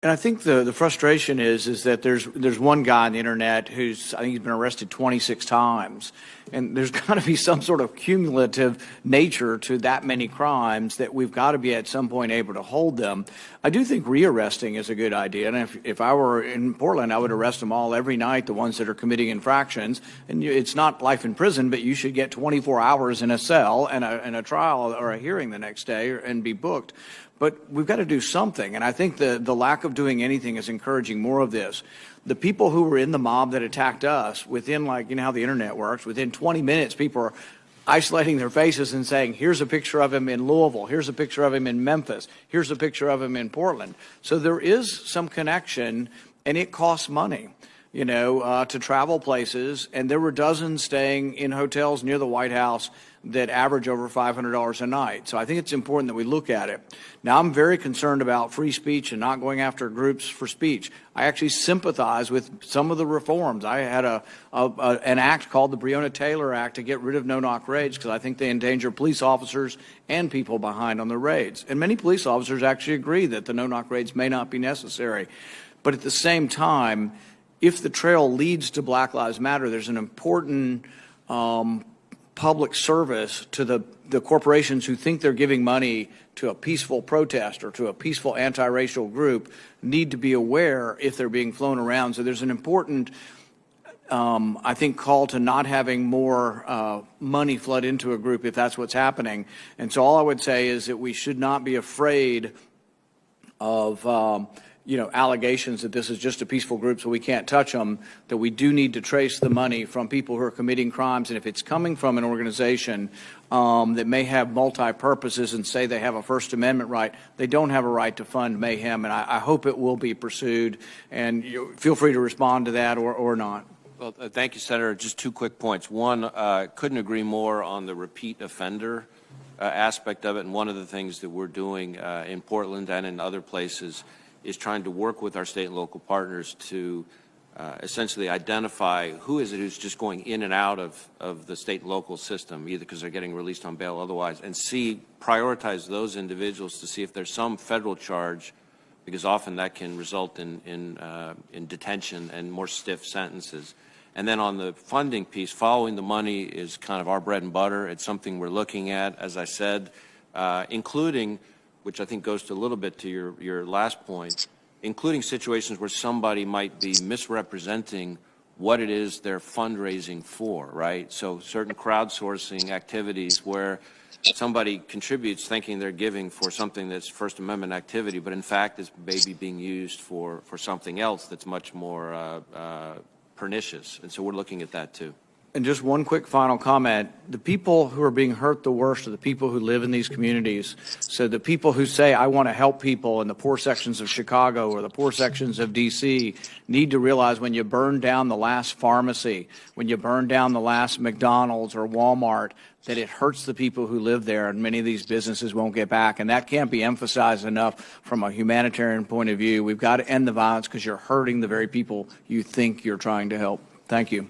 And I think the frustration is that there's one guy on the internet I think he's been arrested 26 times, and there's got to be some sort of cumulative nature to that many crimes that we've got to be at some point able to hold them. I do think rearresting is a good idea, and if I were in Portland, I would arrest them all every night, the ones that are committing infractions. And it's not life in prison, but you should get 24 hours in a cell and a trial or a hearing the next day and be booked. But we've got to do something, and I think the lack of doing anything is encouraging more of this. The people who were in the mob that attacked us, within, like, you know how the internet works, within 20 minutes, people are isolating their faces and saying, here's a picture of him in Louisville, here's a picture of him in Memphis, here's a picture of him in Portland. So there is some connection, and it costs money, you know, to travel places. And there were dozens staying in hotels near the White House that average over $500 a night. So I think it's important that we look at it. Now, I'm very concerned about free speech and not going after groups for speech. I actually sympathize with some of the reforms. I had an act called the Breonna Taylor Act to get rid of no-knock raids because I think they endanger police officers and people behind on the raids. And many police officers actually agree that the no-knock raids may not be necessary. But at the same time, if the trail leads to Black Lives Matter, there's an important public service to the corporations who think they're giving money to a peaceful protest or to a peaceful anti-racial group need to be aware if they're being flown around. So there's an important, I think, call to not having more money flood into a group if that's what's happening. And so all I would say is that we should not be afraid of you know, allegations that this is just a peaceful group so we can't touch them, that we do need to trace the money from people who are committing crimes. And if it's coming from an organization that may have multi-purposes and say they have a First Amendment right, they don't have a right to fund mayhem. And I hope it will be pursued. And feel free to respond to that or not. Well, thank you, Senator. Just two quick points. One, couldn't agree more on the repeat offender aspect of it. And one of the things that we're doing in Portland and in other places is trying to work with our state and local partners to essentially identify who is it who's just going in and out of the state and local system, either because they're getting released on bail or otherwise, and prioritize those individuals to see if there's some federal charge, because often that can result in detention and more stiff sentences. And then on the funding piece, following the money is kind of our bread and butter. It's something we're looking at, as I said, including, which I think goes to a little bit to your last point, including situations where somebody might be misrepresenting what it is they're fundraising for, right? So certain crowdsourcing activities where somebody contributes thinking they're giving for something that's First Amendment activity, but in fact is maybe being used for something else that's much more pernicious. And so we're looking at that too. And just one quick final comment. The people who are being hurt the worst are the people who live in these communities. So the people who say, I want to help people in the poor sections of Chicago or the poor sections of D.C. need to realize when you burn down the last pharmacy, when you burn down the last McDonald's or Walmart, that it hurts the people who live there, and many of these businesses won't get back. And that can't be emphasized enough from a humanitarian point of view. We've got to end the violence because you're hurting the very people you think you're trying to help. Thank you.